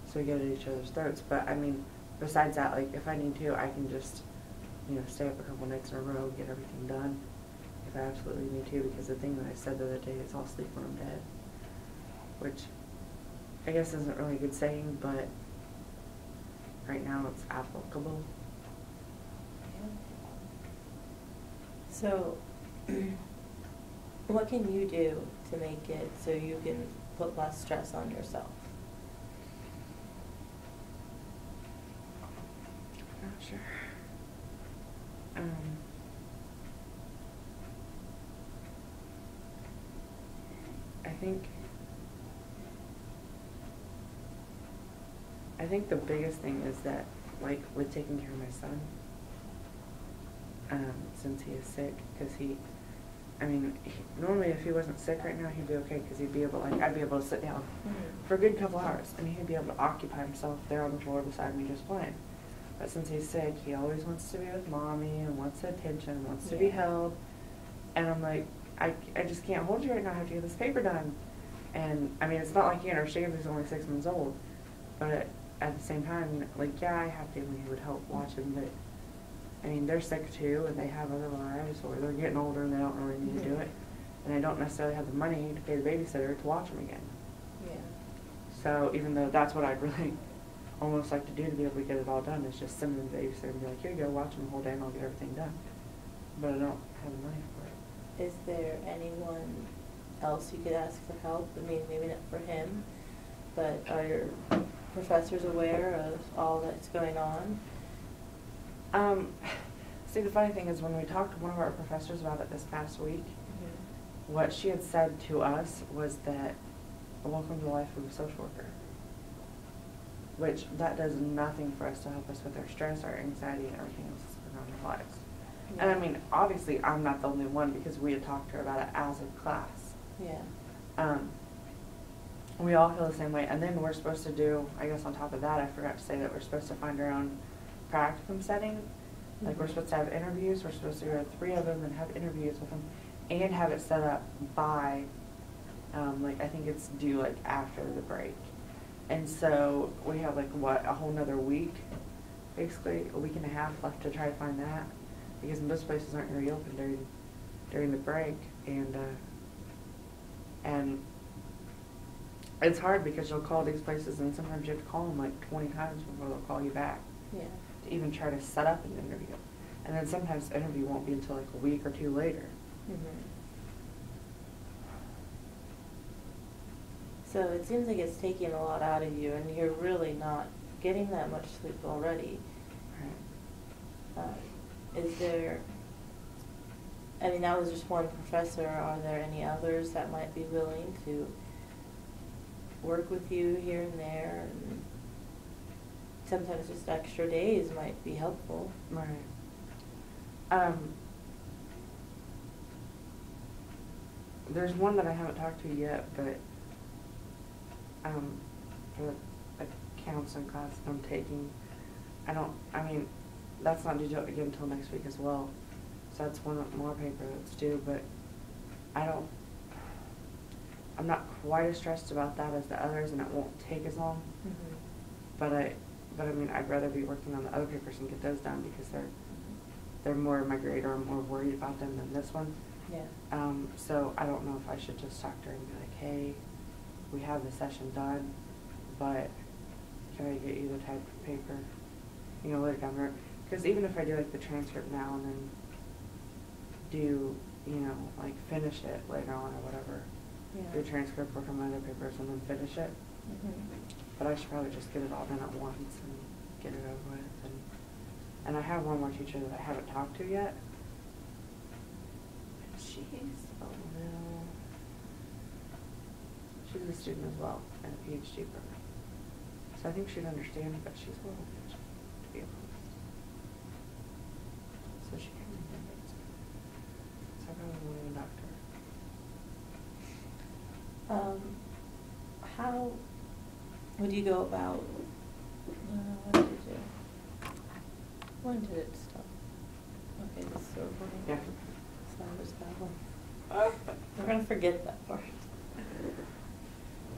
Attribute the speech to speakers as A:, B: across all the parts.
A: so we get at each other's throats. But I mean, besides that, like if I need to, I can just, stay up a couple nights in a row, get everything done, if I absolutely need to. Because the thing that I said the other day is I'll sleep when I'm dead, which I guess isn't really a good saying, but right now it's applicable.
B: Yeah. So, what can you do to make it so you can put less stress on yourself?
A: Not sure. I think the biggest thing is that, like, with taking care of my son, since he is sick, because normally if he wasn't sick right now, he'd be okay, because he'd be able, I'd be able to sit down for a good couple hours, and he'd be able to occupy himself there on the floor beside me just fine. But since he's sick, he always wants to be with mommy, and wants attention, wants to be held, and I'm like, I just can't hold you right now, I have to get this paper done. And, it's not like he understands he's only 6 months old, but at the same time, I have family who would help watch him, but, they're sick too, and they have other lives, or they're getting older and they don't really need to do it, and they don't necessarily have the money to pay the babysitter to watch him again.
B: Yeah.
A: So even though that's what I'd really almost like to do to be able to get it all done, is just send him to the babysitter and be like, here you go, watch him the whole day and I'll get everything done. But I don't have the money for it.
B: Is there anyone else you could ask for help? Maybe not for him, but are your professors aware of all that's going on?
A: See, the funny thing is, when we talked to one of our professors about it this past week, what she had said to us was that, welcome to the life of a social worker. Which, that does nothing for us to help us with our stress, our anxiety, and everything else that's going on in our lives.
B: Yeah.
A: And obviously, I'm not the only one, because we had talked to her about it as a class.
B: Yeah.
A: We all feel the same way. And then we're supposed to do, I guess on top of that, I forgot to say that we're supposed to find our own practicum setting. Like, we're supposed to have interviews. We're supposed to go to 3 of them and have interviews with them, and have it set up by, I think it's due, after the break. And so we have, a whole nother week, basically, a week and a half left to try to find that, because most places aren't going to be open during the break. And it's hard, because you'll call these places, and sometimes you have to call them 20 times before they'll call you back.
B: Yeah.
A: To even try to set up an interview. And then sometimes the interview won't be until a week or 2 later.
B: So it seems like it's taking a lot out of you, and you're really not getting that much sleep already.
A: Right.
B: Is there, that was just one professor. Are there any others that might be willing to work with you here and there? And sometimes just extra days might be helpful.
A: Right. There's one that I haven't talked to yet, but for a counseling class that I'm taking, that's not due again until next week as well. So that's one more paper that's due, but I'm not quite as stressed about that as the others, and it won't take as long. But I'd rather be working on the other papers and get those done, because they're more in my grade, or I'm more worried about them than this one.
B: Yeah.
A: So I don't know if I should just talk to her and be like, hey, we have the session done, but can I get you the type of paper? Later down the road. Because even if I do the transcript now and then do, finish it later on or whatever, do a transcript, work on my other papers, and then finish it. But I should probably just get it all done at once and get it over with. And I have one more teacher that I haven't talked to yet. She's a student as well in a PhD program. So I think she'd understand, but she's a little bitch, to be honest. So she can remember it. So I probably won't even talk to her.
B: How would you go about, what did you do? When did it stop? Okay, this is recording.
A: Yeah.
B: So I just that one. We're going to forget that part.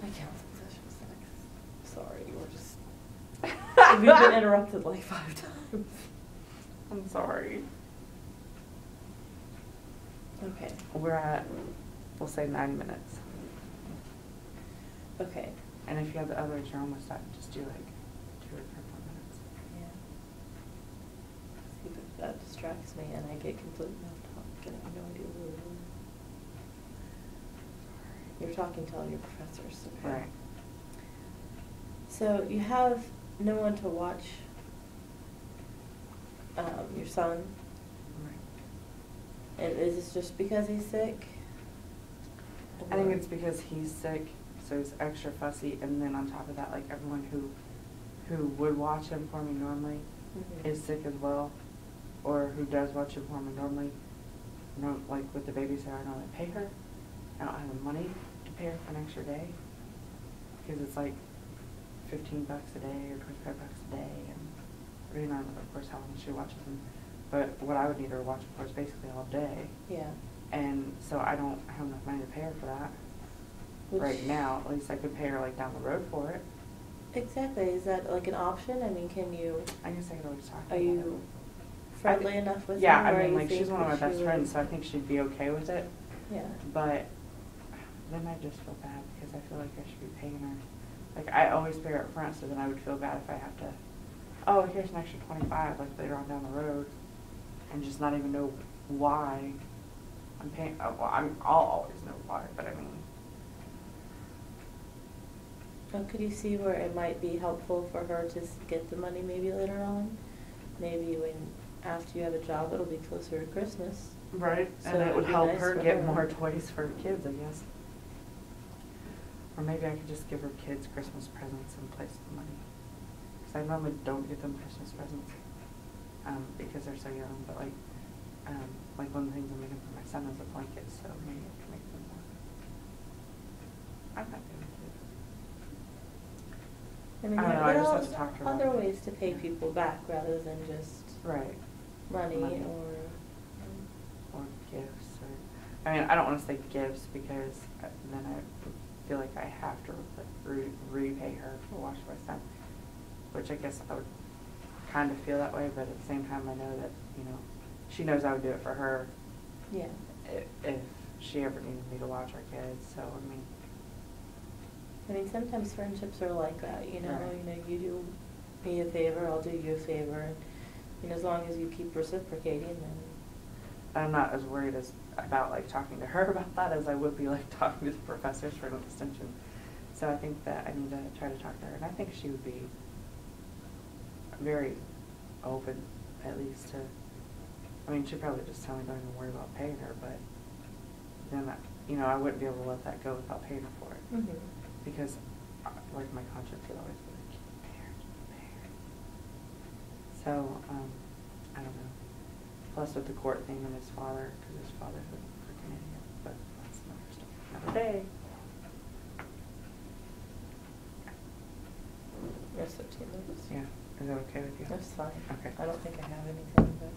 B: My counseling session sucks. Sorry, we're just We've been interrupted like 5 times.
A: I'm sorry.
B: Okay.
A: We're at, we'll say 9 minutes.
B: Okay.
A: And if you have the others, you're almost at, just do like 2 or 3 more minutes.
B: Yeah. See, but that distracts me and I get completely off topic and I have no idea where we were. You're talking to all your professors, okay?
A: Right.
B: So you have no one to watch your son,
A: Right.
B: and is this just because he's sick?
A: I think it's because he's sick, so he's extra fussy, and then on top of that, like everyone who would watch him for me normally is sick as well, or who does watch him for me normally. Like with the babysitter, I don't pay her. I don't have the money to pay her for an extra day because it's like $15 a day or $25 a day, and depending on, of course, how long she watches him. But what I would need her to watch him for is basically all day.
B: Yeah.
A: And so I don't have enough money to pay her for that.
B: Which,
A: right now, at least I could pay her like down the road for it.
B: Exactly. Is that like an option? I mean, can you?
A: I guess I could always talk to
B: Are
A: her.
B: you friendly enough with
A: yeah,
B: her?
A: I mean,
B: where
A: like
B: you
A: she's
B: think
A: one of my
B: that
A: best
B: she
A: friends,
B: would-
A: so I think she'd be okay with it.
B: Yeah.
A: But then I just feel bad because I feel like I should be paying her. Like I always pay her up front, so then I would feel bad if I have to. Oh, here's an extra 25, like later on down the road, and just not even know why I'm paying. Well, I'll always know why, but I mean.
B: Well, could you see where it might be helpful for her to get the money maybe later on? Maybe when after you have a job, it'll be closer to Christmas.
A: Right,
B: So
A: and it
B: it'd
A: would
B: be
A: help
B: nice
A: her
B: for
A: get
B: her.
A: more toys for her kids, I guess. Or maybe I could just give her kids Christmas presents and place the money. Because I normally don't get them Christmas presents because they're so young. But like one of the things I'm making for my son is a blanket, so maybe I can make them one. I'm not doing it.
B: I mean,
A: I don't know, I
B: there
A: just
B: are
A: have to talk to her
B: other
A: about it.
B: ways to pay people back rather than just
A: Right.
B: money.
A: Money. Or gifts, or I mean, I don't want to say gifts because then I feel like I have to repay her for watching my son, which I guess I would kind of feel that way, but at the same time I know that, you know, she knows I would do it for her.
B: Yeah.
A: If she ever needed me to watch our kids, so
B: I mean, sometimes friendships are like that, you know.
A: Right.
B: You know, you do me a favor, I'll do you a favor, and you know, as long as you keep reciprocating, then.
A: I'm not as worried about like talking to her about that as I would be like talking to the professors for an extension. So I think that I need to try to talk to her, and I think she would be very open, at least to. I mean, she'd probably just tell me don't even worry about paying her, but then I wouldn't be able to let that go without paying her for it, because like my conscience would always be like, pay her. So I don't know. Plus with the court thing and his father, because his father's a freaking idiot. But that's another day.
B: Yes, 15 minutes.
A: Yeah. Is that okay with you?
B: That's fine.
A: Okay.
B: I don't think I have anything, but.